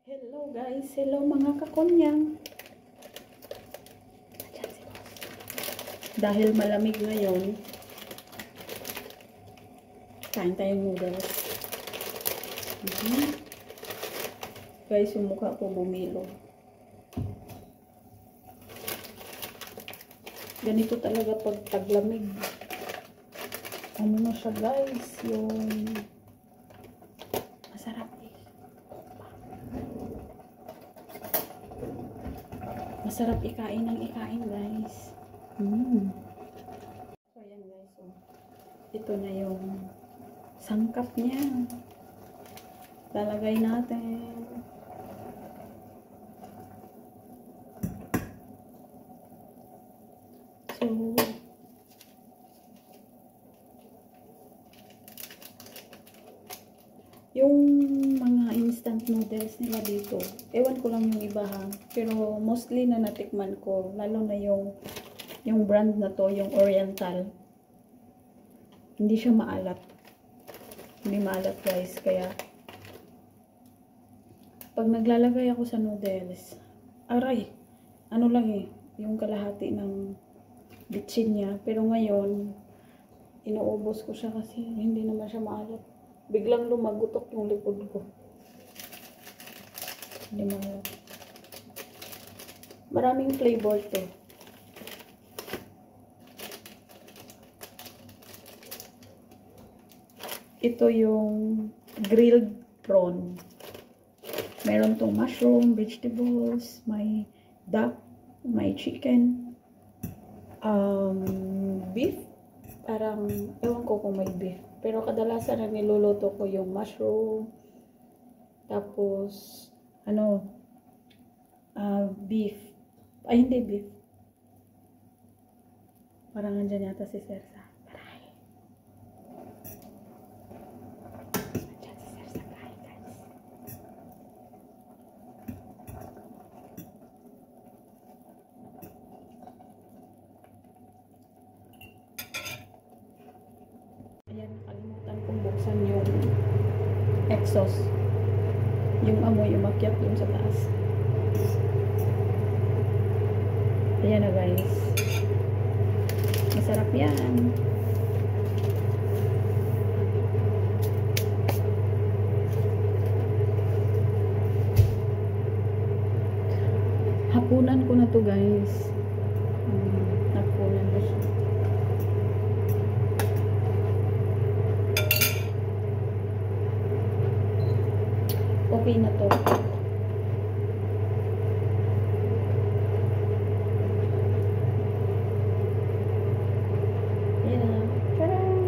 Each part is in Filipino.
Hello guys, hello mga kakunyang. Dahil malamig ngayon, kain tayong noodles. Guys, yung mukha ko bumilo. Ganito talaga pag taglamig. Ano na siya guys, yung masarap eh. Masarap ikain ng ikain guys. So ayan guys, oh. Ito na yung sangkap niya. Lalagay natin. So yung mga instant noodles nila dito, ewan ko lang yung iba ha, pero mostly na natikman ko, lalo na yung brand na to, yung Oriental, hindi siya maalat. Hindi maalat guys, kaya pag naglalagay ako sa noodles, aray, ano lang eh, yung kalahati ng bitchin niya, pero ngayon inuubos ko siya kasi hindi naman siya maalat. Biglang lumagutok yung likod ko. Hindi maalat. Maraming flavor to. Ito yung grilled prawn. Meron tong mushroom, vegetables, may duck, may chicken, beef. Parang, ewan ko kung may beef. Pero kadalasan na niluluto ko yung mushroom. Tapos, beef. Ay, hindi beef. Parang andyan yata si Sersa. Paray. Andyan si Sersa, paray guys. Ayan, nakalimutan kong buksan yung exhaust. Yung amoy umakyat yung sa taas. Ayan na guys. Masarap yan. Hapunan ko na to guys. Hapunan ko siya. Okay na to. Ayan na. Tadaan!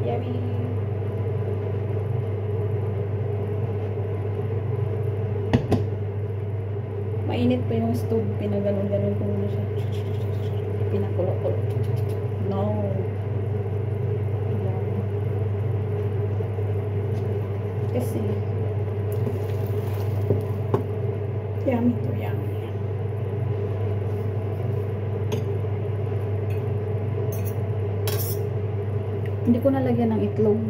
Yummy! Mainit pa yung stove. Pinaganon-ganon ko muna siya. Pinakulo-kulo. No. Kasi yummy to, yummy. Hindi ko nalagyan ng itlog.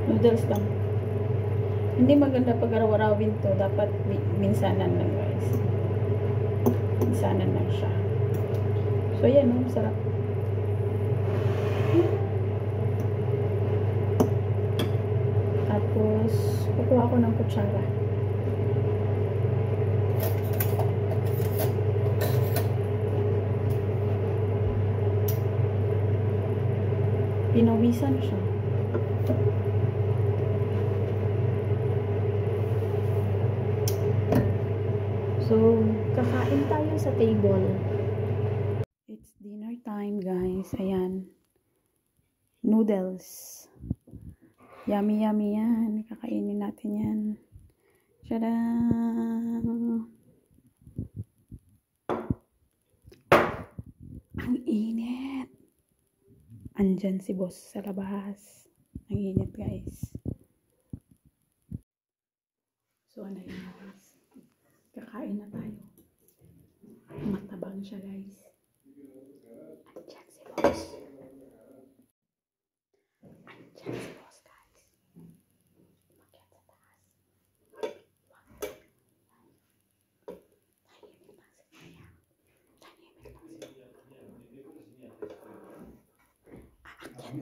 Noodles lang. Hindi maganda pag araw-arawin to. Dapat minsanan lang guys. Minsanan lang siya. So yan, sarap. Tapos kukuha ko ng kutsara. Pinawisan siya. So, kakain tayo sa table. It's dinner time, guys. Ayan. Noodles. Yummy, yummy yan. Kakainin natin yan. Tadaan! Ang init. Andyan si boss sa labas. Ang init, guys. So, ano yun, guys? Kakain na tayo. Matabang siya, guys. Andyan si boss. Andyan si boss, guys.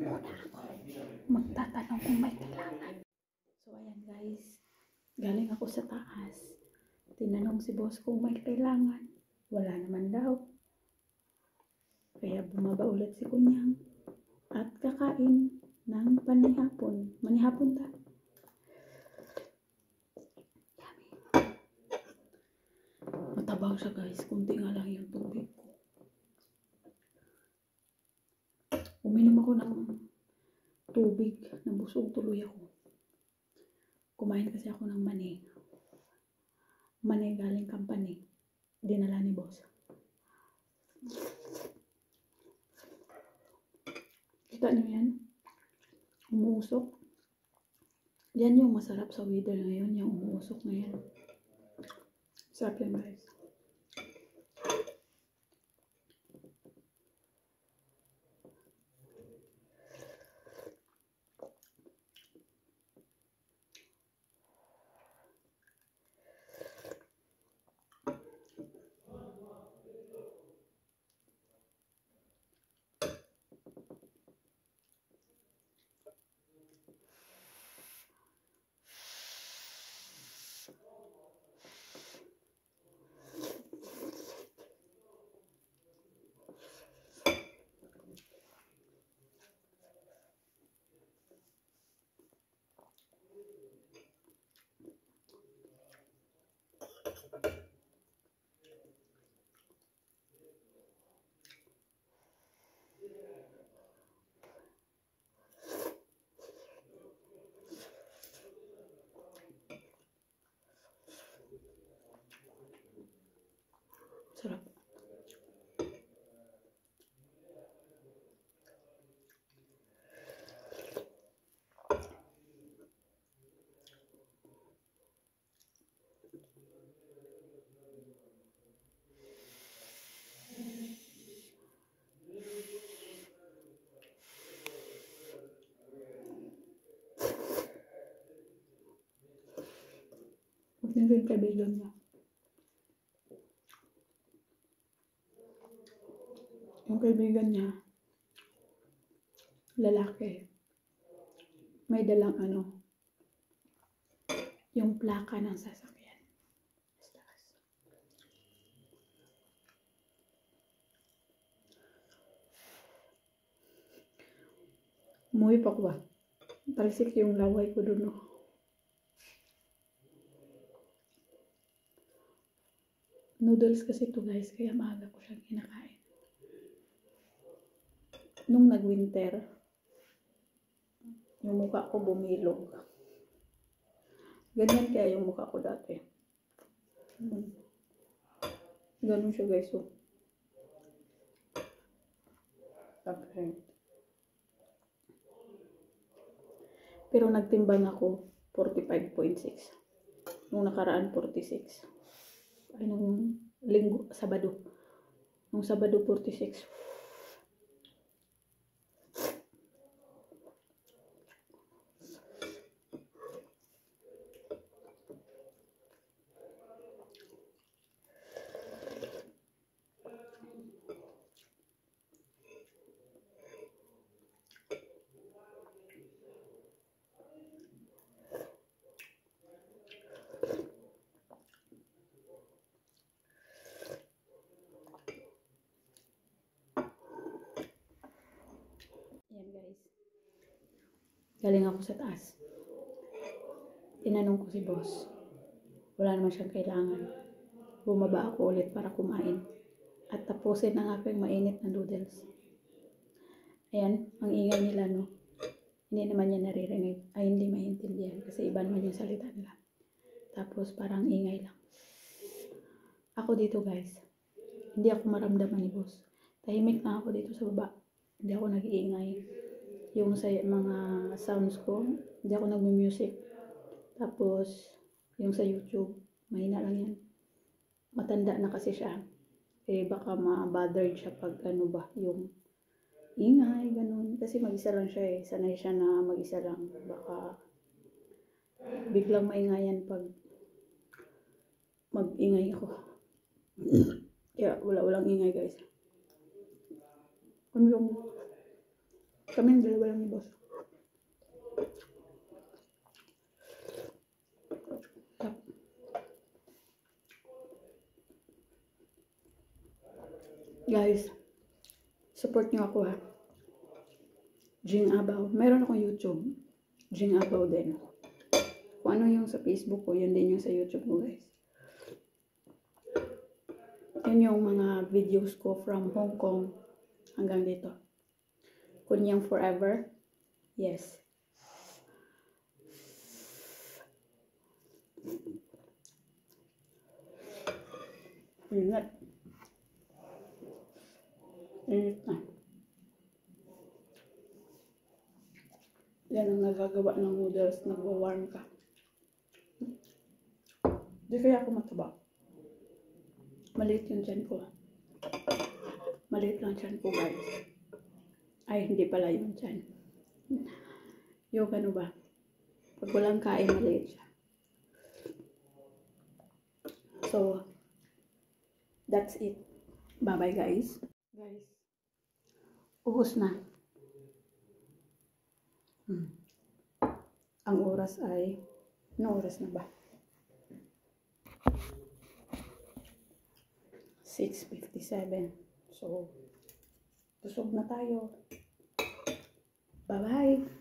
muna ako. Magtatanong kung may kailangan. So ayan guys, galing ako sa taas. Tinanong si boss kung may kailangan. Wala naman daw. Kaya bumaba ulit si Kunyang at kakain ng panihapon. Manihapon ta. Yummy. Matabang siya guys. Kunti nga lang yung tubig ko. Uminom ako ng tubig. Nabusog tuloy ako. Kumain kasi ako ng mani. Mani galing company. Dinala ni boss. Kita niyo yan? Umuusok. Yan yung masarap sa weather ngayon. Yung umuusok ngayon. Sarap yan guys. Sarap. Ito yung kaibigan niya. Yung kaibigan niya, lalaki, may dalang yung plaka ng sasakyan. Umuwi pa ko ba? Talsik yung laway ko dun, no? Noodles kasi to guys, kaya maaga ko siyang kinakain. Nung nag-winter, yung mukha ko bumilog. Ganyan kaya yung mukha ko dati. Ganun siya guys. So. Okay. Pero nagtimbang ako 45.6. Nung nakaraan 46. Ay nung linggo, Sabado. Nung Sabado 46. Yan guys. Galing ako sa taas. Tinanong ko si boss. Wala naman siyang kailangan. Bumaba ako ulit para kumain. At tapusin ang aking mainit na noodles. Ayan, ang ingay nila, no? Hindi naman niya naririnig. Ay, hindi maintindihan. Kasi iba naman yung salita nila. Tapos, parang ingay lang. Ako dito, guys. Hindi ako maramdaman ni boss. Tahimik na ako dito sa baba. Hindi ako nag-iingay. Yung sa mga sounds ko, hindi ako nag-music. Tapos, yung sa YouTube, mahina lang yan. Matanda na kasi siya. Eh, baka ma-bothered siya pag yung ingay, ganun. Kasi mag-isa lang siya eh. Sanay siya na mag-isa lang. Baka biglang maingayan pag mag-ingay ako. Kaya walang ingay guys. Ano yung Kami dalawa lang ni boss. Guys, support nyo ako ha. Jing Abaw. Meron akong YouTube. Jing Abaw din. Kung ano yung sa Facebook ko, yun din yung sa YouTube ko, guys. Yun yung mga videos ko from Hong Kong hanggang dito. Kunyang Forever. Yes. Ingat. Ingat na. Yan ang nagagawa ng noodles. Nag-warm ka. Di kaya ako mataba. Maliit yung tiyan ko. Maliit lang tiyan ko, guys. Ay, hindi pala yung tiyan. Yung ano ba? Pag walang kain, maliit siya. So, that's it. Bye-bye, guys. Guys, ubos na. Ang oras ay, ano oras na ba? 6:57. So, busog na tayo. Bye-bye.